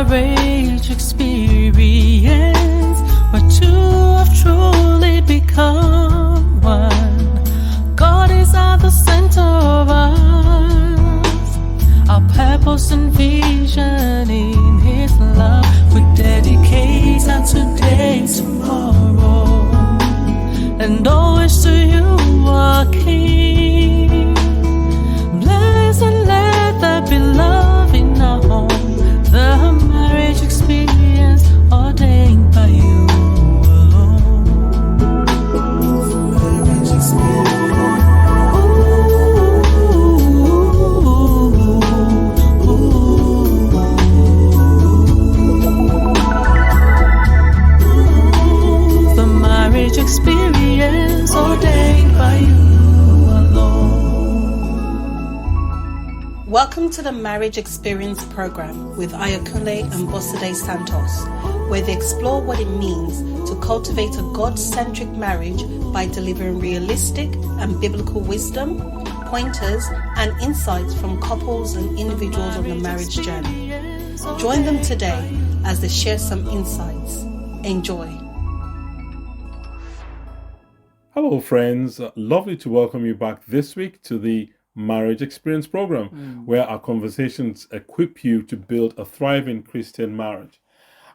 marriage experience, where two have truly become one. God is at the center of us, our purpose and vision in His love. We dedicate our today, tomorrow, and always to You, our King. Bless and let there be love in our home. The marriage experience ordained by You alone. The marriage experience. The marriage experience ordained by You alone. Welcome to the Marriage Experience program with Ayakunle and Boside Santos, where they explore what it means to cultivate a God-centric marriage by delivering realistic and biblical wisdom, pointers, and insights from couples and individuals on the marriage journey. Join them today as they share some insights. Enjoy. Hello, friends. Lovely to welcome you back this week to the Marriage Experience program, where our conversations equip you to build a thriving Christian marriage.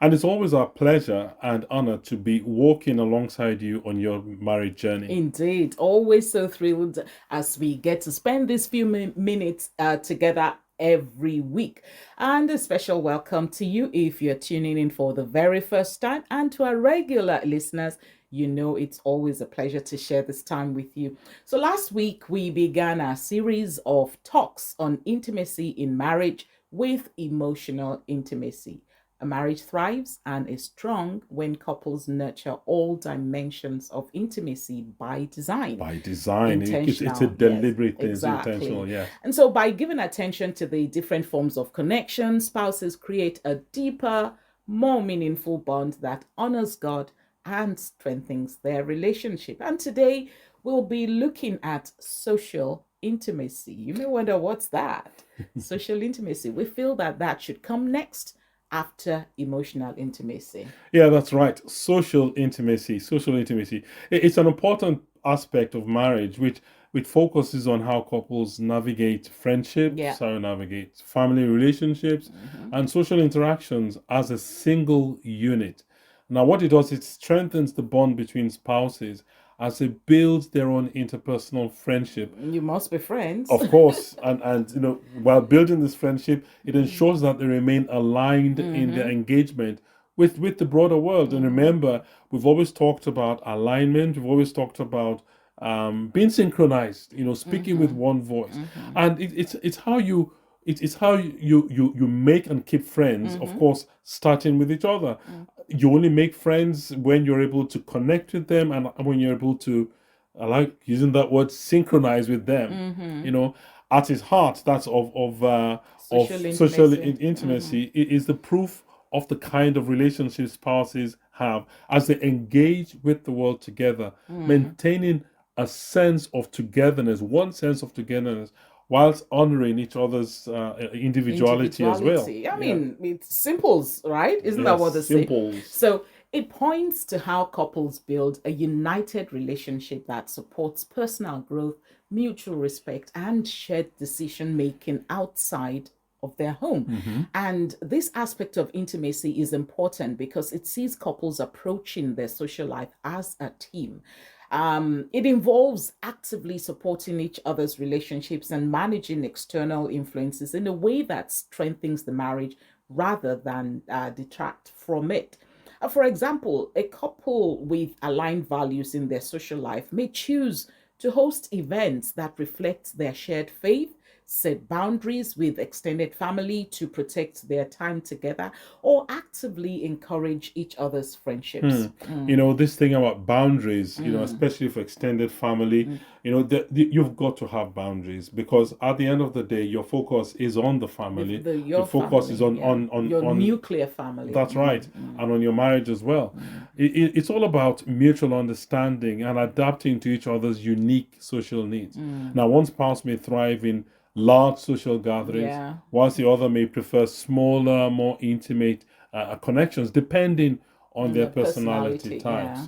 And it's always our pleasure and honor to be walking alongside you on your marriage journey. Indeed, always so thrilled as we get to spend these few minutes together every week. And a special welcome to you if you're tuning in for the very first time, and to our regular listeners. You know, it's always a pleasure to share this time with you. So last week, we began a series of talks on intimacy in marriage with emotional intimacy. A marriage thrives and is strong when couples nurture all dimensions of intimacy by design. By design, it's a deliberate thing, exactly. It's intentional, yeah. And so by giving attention to the different forms of connection, spouses create a deeper, more meaningful bond that honors God and strengthens their relationship. And today we'll be looking at social intimacy. You may wonder, what's that? Social intimacy. We feel that should come next after emotional intimacy. Yeah, that's right. Social intimacy. It's an important aspect of marriage, which focuses on how couples navigate friendships, how navigate family relationships, and social interactions as a single unit. Now, what it does, it strengthens the bond between spouses as they build their own interpersonal friendship. You must be friends. Of course. And you know, while building this friendship, it ensures that they remain aligned in their engagement with the broader world. And remember, we've always talked about alignment. We've always talked about being synchronized, you know, speaking with one voice. And it's how you make and keep friends, of course, starting with each other. You only make friends when you're able to connect with them and when you're able to, I like using that word, synchronize with them. You know, at its heart, that's of social intimacy. It is the proof of the kind of relationships spouses have as they engage with the world together, maintaining a sense of togetherness, whilst honoring each other's individuality as well. I mean, it's simples, right? Isn't that what they say? So it points to how couples build a united relationship that supports personal growth, mutual respect, and shared decision-making outside of their home. And this aspect of intimacy is important because it sees couples approaching their social life as a team. It involves actively supporting each other's relationships and managing external influences in a way that strengthens the marriage rather than detract from it. For example, a couple with aligned values in their social life may choose to host events that reflect their shared faith, set boundaries with extended family to protect their time together, or actively encourage each other's friendships. You know, this thing about boundaries, you know, especially for extended family, you know, you've got to have boundaries, because at the end of the day, your focus is on the family. Your focus is on your nuclear family. That's right. And on your marriage as well. It's all about mutual understanding and adapting to each other's unique social needs. Now, one spouse may thrive in large social gatherings, Yeah. whilst the other may prefer smaller, more intimate connections, depending on their The personality personality, yeah.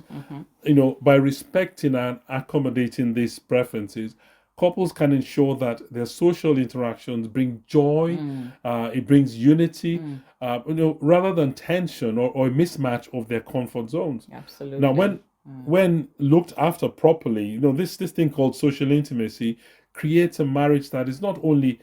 types. By respecting and accommodating these preferences, couples can ensure that their social interactions bring joy, it brings unity, rather than tension or a mismatch of their comfort zones. Now, Absolutely. when looked after properly, this thing called social intimacy creates a marriage that is not only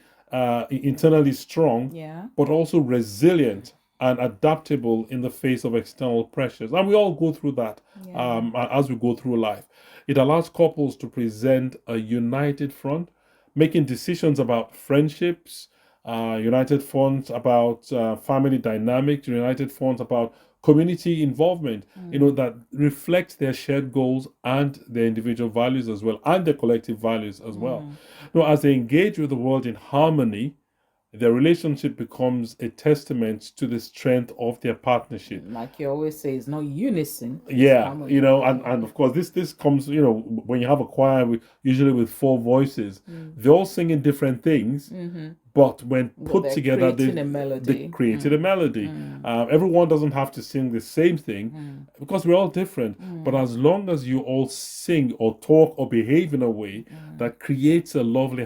internally strong, Yeah. but also resilient and adaptable in the face of external pressures. And we all go through that Yeah. as we go through life. It allows couples to present a united front, making decisions about friendships, united fronts about family dynamics, united fronts about community involvement, that reflect their shared goals and their individual values as well, and their collective values as well. As they engage with the world in harmony, their relationship becomes a testament to the strength of their partnership. Like you always say, it's not unison, it's Yeah, harmony. and of course this comes, when you have a choir usually with four voices, they're all singing different things, but when put together, they created a melody. Everyone doesn't have to sing the same thing because we're all different. But as long as you all sing or talk or behave in a way that creates a lovely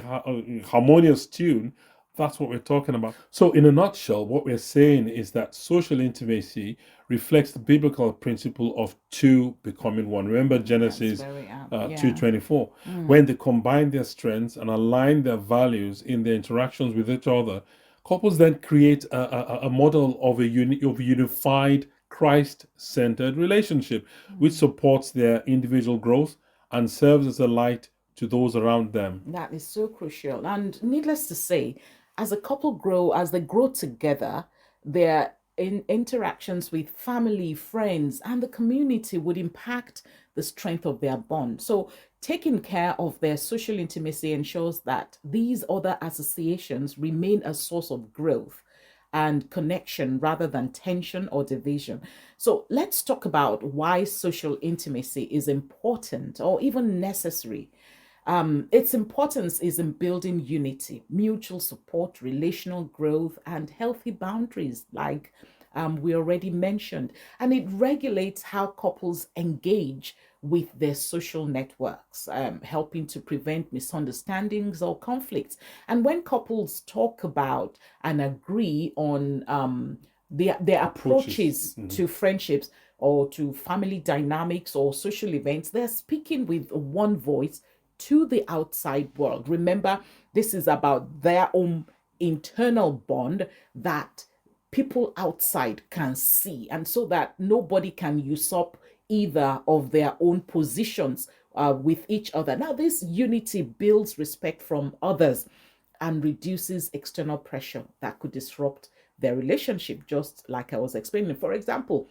harmonious tune, that's what we're talking about. So, in a nutshell, what we're saying is that social intimacy reflects the biblical principle of two becoming one. Remember Genesis 2:24, when they combine their strengths and align their values in their interactions with each other, couples then create a model of a unified, Christ-centered relationship, which supports their individual growth and serves as a light to those around them. That is so crucial. And needless to say, as a couple grow, as they grow together, their interactions with family, friends, and the community would impact the strength of their bond. So, taking care of their social intimacy ensures that these other associations remain a source of growth and connection rather than tension or division. So, let's talk about why social intimacy is important or even necessary. Its importance is in building unity, mutual support, relational growth, and healthy boundaries, like we already mentioned. And it regulates how couples engage with their social networks, helping to prevent misunderstandings or conflicts. And when couples talk about and agree on their approaches to friendships or to family dynamics or social events, they're speaking with one voice to the outside world. Remember, this is about their own internal bond that people outside can see, and so that nobody can usurp either of their own positions with each other. Now, this unity builds respect from others and reduces external pressure that could disrupt their relationship, just like I was explaining. For example,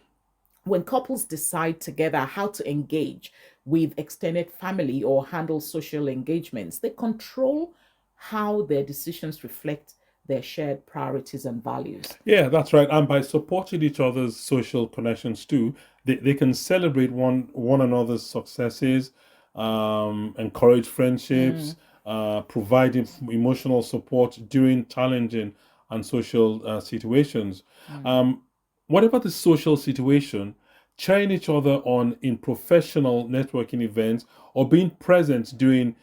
when couples decide together how to engage with extended family or handle social engagements, they control how their decisions reflect their shared priorities and values. Yeah, that's right. And by supporting each other's social connections too, they can celebrate one another's successes, encourage friendships, provide emotional support during challenging and social situations. Whatever the social situation, cheering each other on in professional networking events or being present during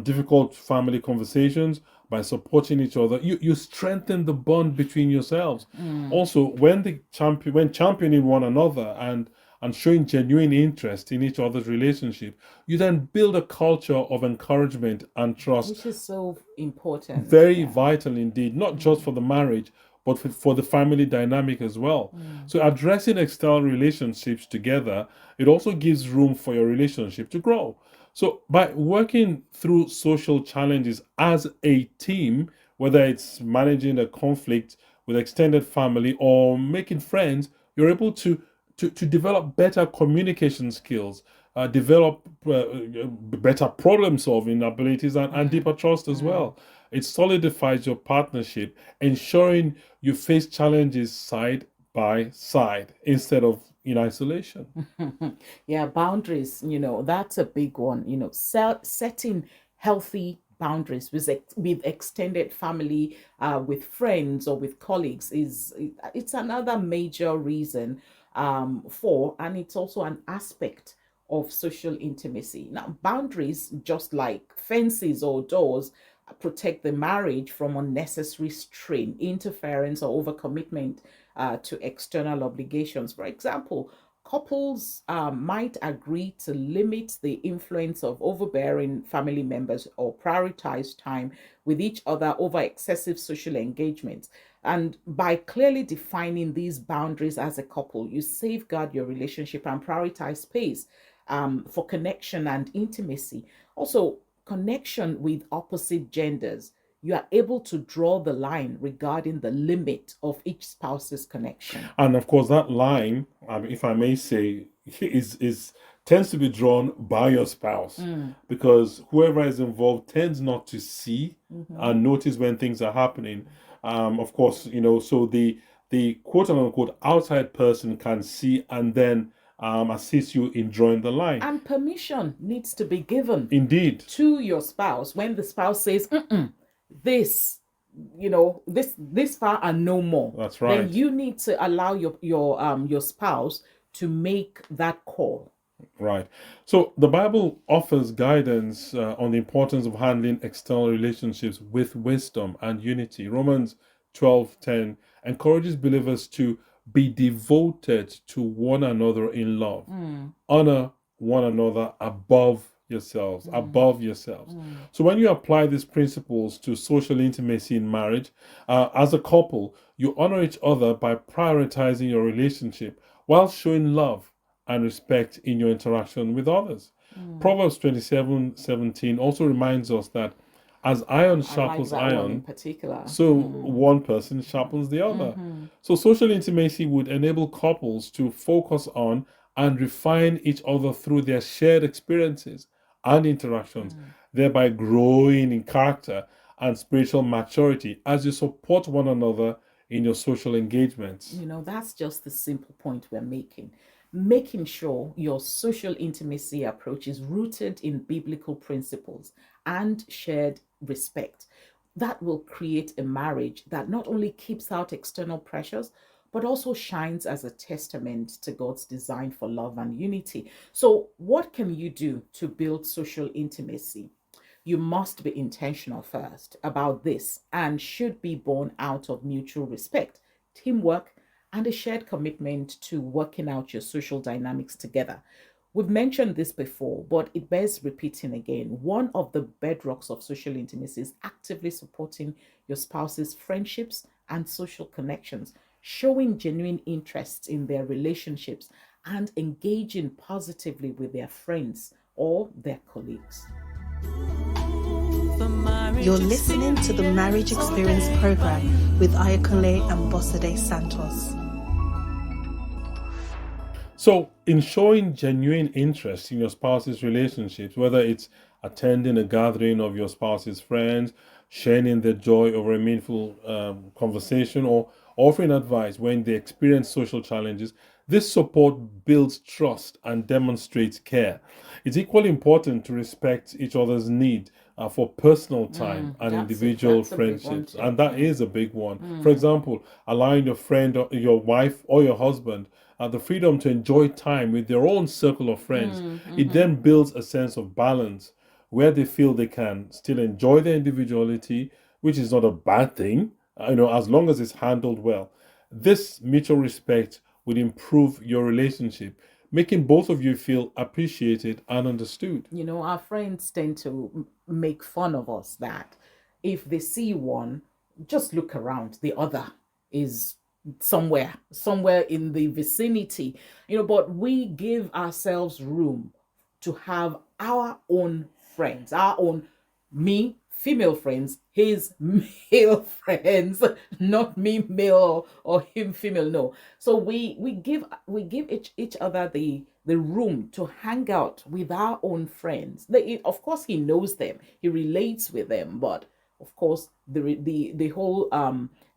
difficult family conversations by supporting each other, you strengthen the bond between yourselves. Also, when championing one another and showing genuine interest in each other's relationship, you then build a culture of encouragement and trust, which is so important. Very vital indeed, not just for the marriage, but for the family dynamic as well. So addressing external relationships together, it also gives room for your relationship to grow. So by working through social challenges as a team, whether it's managing a conflict with extended family or making friends, you're able to develop better communication skills, develop better problem solving abilities, and deeper trust as well. It solidifies your partnership, ensuring you face challenges side by side instead of in isolation. Yeah, boundaries, that's a big one. Setting healthy boundaries with extended family, with friends, or with colleagues it's another major reason for, and it's also an aspect of social intimacy. Now, boundaries, just like fences or doors, protect the marriage from unnecessary strain, interference, or overcommitment to external obligations. For example, couples might agree to limit the influence of overbearing family members or prioritize time with each other over excessive social engagements. And by clearly defining these boundaries as a couple, you safeguard your relationship and prioritize space for connection and intimacy. Also, connection with opposite genders. You are able to draw the line regarding the limit of each spouse's connection. And of course, that line, if I may say, is tends to be drawn by your spouse, because whoever is involved tends not to see and notice when things are happening. Of course, so the quote unquote outside person can see and then assist you in drawing the line. And permission needs to be given, indeed, to your spouse when the spouse says, this, this far and no more. That's right. Then you need to allow your spouse to make that call. Right. So the Bible offers guidance on the importance of handling external relationships with wisdom and unity. Romans 12:10 encourages believers to be devoted to one another in love. Honor one another above yourselves. So when you apply these principles to social intimacy in marriage, as a couple, you honor each other by prioritizing your relationship while showing love and respect in your interaction with others. Proverbs 27:17 also reminds us that as iron sharpens iron, in particular, so one person sharpens the other. So social intimacy would enable couples to focus on and refine each other through their shared experiences and interactions, thereby growing in character and spiritual maturity as you support one another in your social engagements. That's just the simple point we're making sure your social intimacy approach is rooted in biblical principles and shared respect. That will create a marriage that not only keeps out external pressures, but also shines as a testament to God's design for love and unity. So what can you do to build social intimacy? You must be intentional first about this, and should be born out of mutual respect, teamwork, and a shared commitment to working out your social dynamics together. We've mentioned this before, but it bears repeating again. One of the bedrocks of social intimacy is actively supporting your spouse's friendships and social connections, showing genuine interest in their relationships, and engaging positively with their friends or their colleagues. You're listening to the Marriage Experience program with Ayakunle and Bosade Santos. So, in showing genuine interest in your spouse's relationships, whether it's attending a gathering of your spouse's friends, sharing their joy over a meaningful conversation, or offering advice when they experience social challenges, this support builds trust and demonstrates care. It's equally important to respect each other's need for personal time and individual friendships. And that is a big one. For example, allowing your friend, or your wife, or your husband the freedom to enjoy time with their own circle of friends. It then builds a sense of balance where they feel they can still enjoy their individuality, which is not a bad thing, as long as it's handled well. This mutual respect would improve your relationship, making both of you feel appreciated and understood. Our friends tend to make fun of us that if they see one, just look around, the other is somewhere in the vicinity, but we give ourselves room to have our own friends, our own female friends, his male friends, not me male or him female. No. So we give each other the room to hang out with our own friends. Of course, he knows them, he relates with them, but of course the whole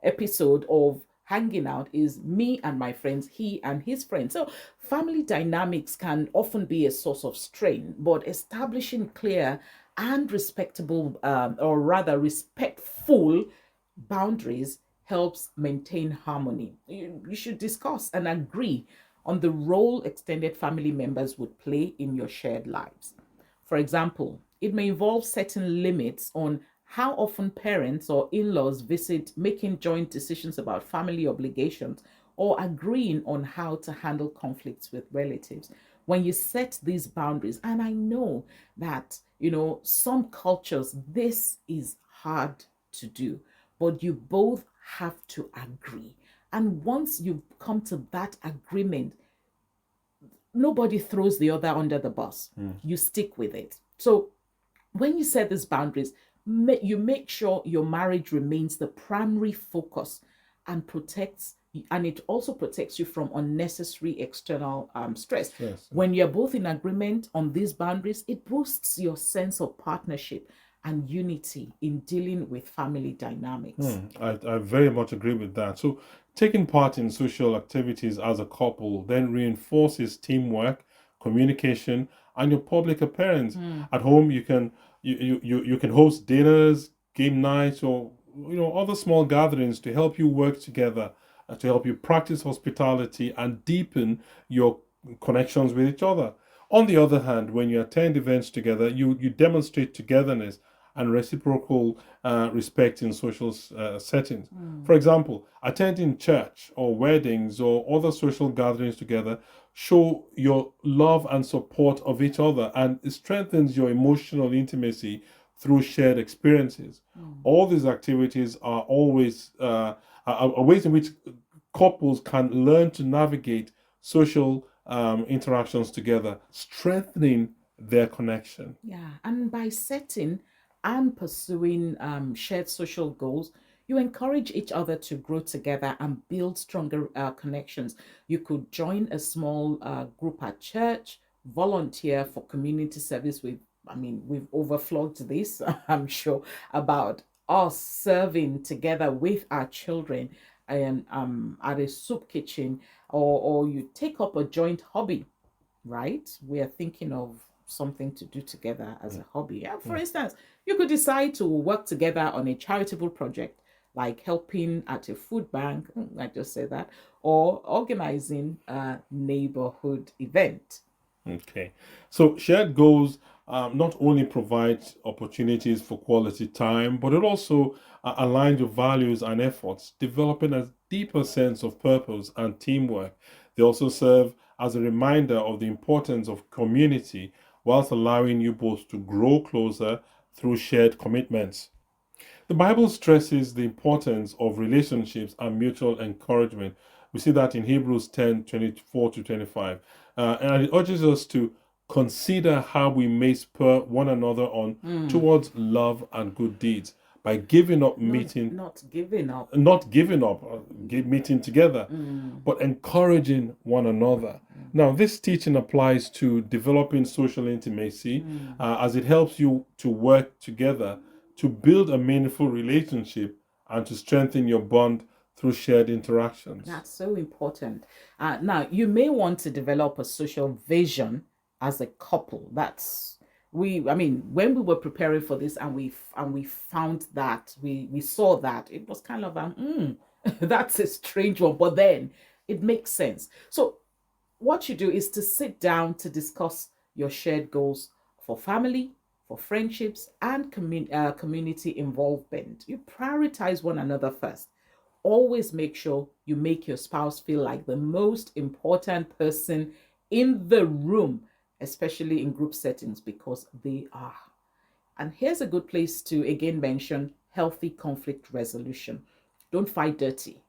episode of hanging out is me and my friends, he and his friends. So family dynamics can often be a source of strain, but establishing clear and respectable, or rather respectful boundaries helps maintain harmony. You should discuss and agree on the role extended family members would play in your shared lives. For example, it may involve setting limits on how often parents or in laws visit, making joint decisions about family obligations, or agreeing on how to handle conflicts with relatives. When you set these boundaries, and I know that, some cultures, this is hard to do, but you both have to agree. And once you come to that agreement, nobody throws the other under the bus. You stick with it. So when you set these boundaries, you make sure your marriage remains the primary focus and it also protects you from unnecessary external stress. When you're both in agreement on these boundaries, it boosts your sense of partnership and unity in dealing with family dynamics. I very much agree with that. So taking part in social activities as a couple then reinforces teamwork, communication, and your public appearance. At home, you can host dinners, game nights, or other small gatherings to help you work together, to help you practice hospitality and deepen your connections with each other. On the other hand, when you attend events together, you demonstrate togetherness and reciprocal respect in social settings. For example, attending church or weddings or other social gatherings together show your love and support of each other, and it strengthens your emotional intimacy through shared experiences. All these activities are always are ways in which couples can learn to navigate social interactions together, strengthening their connection. Yeah, and by setting and pursuing shared social goals, you encourage each other to grow together and build stronger connections. You could join a small group at church, volunteer for community service. We've overflowed this, I'm sure, about us serving together with our children and at a soup kitchen, or you take up a joint hobby, right? We are thinking of something to do together as a hobby. For instance, you could decide to work together on a charitable project, like helping at a food bank, I just said that, or organizing a neighborhood event. Okay. So shared goals not only provide opportunities for quality time, but it also aligns your values and efforts, developing a deeper sense of purpose and teamwork. They also serve as a reminder of the importance of community, whilst allowing you both to grow closer through shared commitments. The Bible stresses the importance of relationships and mutual encouragement. We see that in Hebrews 10:24-25. And it urges us to consider how we may spur one another on towards love and good deeds by giving up meeting, not giving up, meeting together, but encouraging one another. Now, this teaching applies to developing social intimacy as it helps you to work together to build a meaningful relationship and to strengthen your bond through shared interactions. That's so important. Now, you may want to develop a social vision as a couple. When we were preparing for this and we found that, we saw that, it was kind of that's a strange one, but then it makes sense. So what you do is to sit down to discuss your shared goals for family, for friendships, and community involvement. You prioritize one another first. Always make sure you make your spouse feel like the most important person in the room, especially in group settings, because they are. And here's a good place to again mention healthy conflict resolution. Don't fight dirty.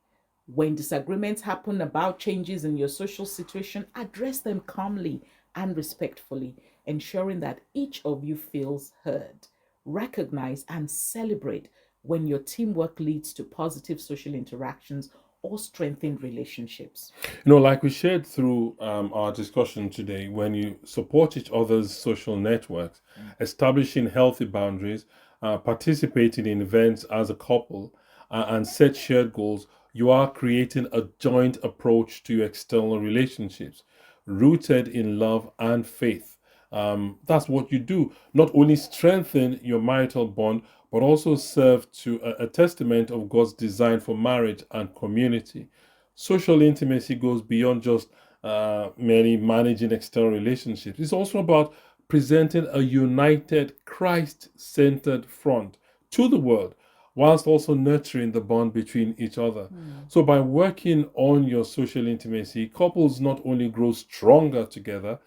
When disagreements happen about changes in your social situation, address them calmly and respectfully, ensuring that each of you feels heard. Recognize and celebrate when your teamwork leads to positive social interactions or strengthened relationships. Like we shared through our discussion today, when you support each other's social networks, establishing healthy boundaries, participating in events as a couple, and set shared goals, you are creating a joint approach to your external relationships, rooted in love and faith. that's what you do. Not only strengthen your marital bond, but also serve to a testament of God's design for marriage and community. Social intimacy goes beyond just merely managing external relationships. It's also about presenting a united, Christ-centered front to the world, whilst also nurturing the bond between each other. So by working on your social intimacy, couples not only grow stronger together,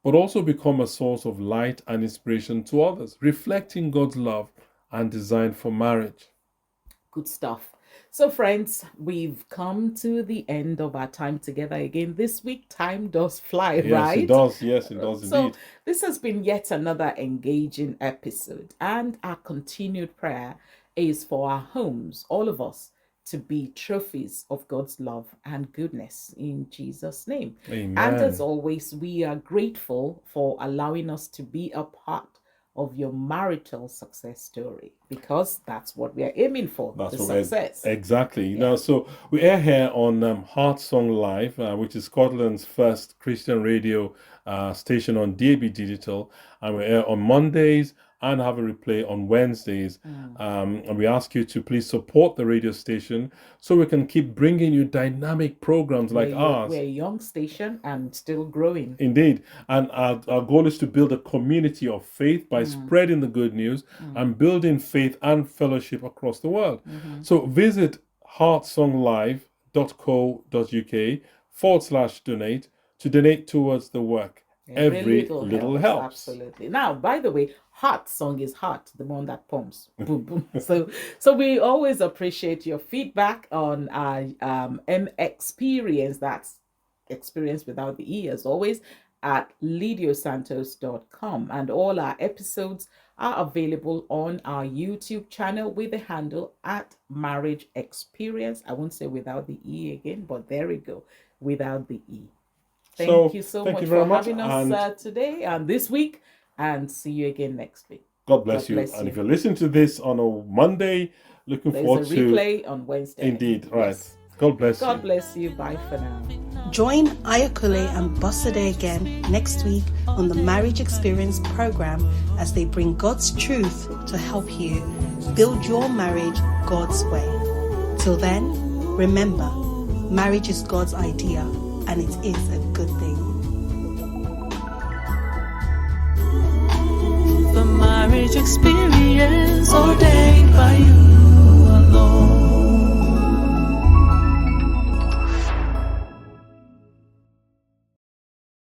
but also become a source of light and inspiration to others, reflecting God's love and design for marriage. Good stuff. So friends, we've come to the end of our time together again this week. Time does fly, right? It does. Yes, it does So indeed. this has been yet another engaging episode, and our continued prayer is for our homes, all of us, to be trophies of God's love and goodness in Jesus' name. Amen. And as always, we are grateful for allowing us to be a part of your marital success story, because that's what we are aiming for. That's the what success. Exactly. Yeah. Now, so we air here on Heart Song Live, which is Scotland's first Christian radio station on DAB Digital, and we air on Mondays and have a replay on Wednesdays. And we ask you to please support the radio station so we can keep bringing you dynamic programs like ours. We're a young station and still growing. Indeed. And our goal is to build a community of faith by spreading the good news and building faith and fellowship across the world. So visit heartsonglive.co.uk/donate to donate towards the work. Every little helps. Absolutely. Now, by the way, Heart Song is heart, the one that pumps. Boom, boom. So we always appreciate your feedback on our MXperience. That's experience without the E, as always, at lidiosantos.com. And all our episodes are available on our YouTube channel with the handle at Marriage Experience. I won't say without the E again, but there we go, without the E. Thank you so much for having us today and this week, and see you again next week. God bless you. And if you're listening to this on a Monday, looking forward to... There's a replay on Wednesday. Indeed, right. Yes. God bless you. God bless you. Bye for now. Join Ayakule and Bosade again next week on the Marriage Experience program as they bring God's truth to help you build your marriage God's way. Till then, remember, marriage is God's idea, and it is a good thing. The marriage experience ordained by you alone.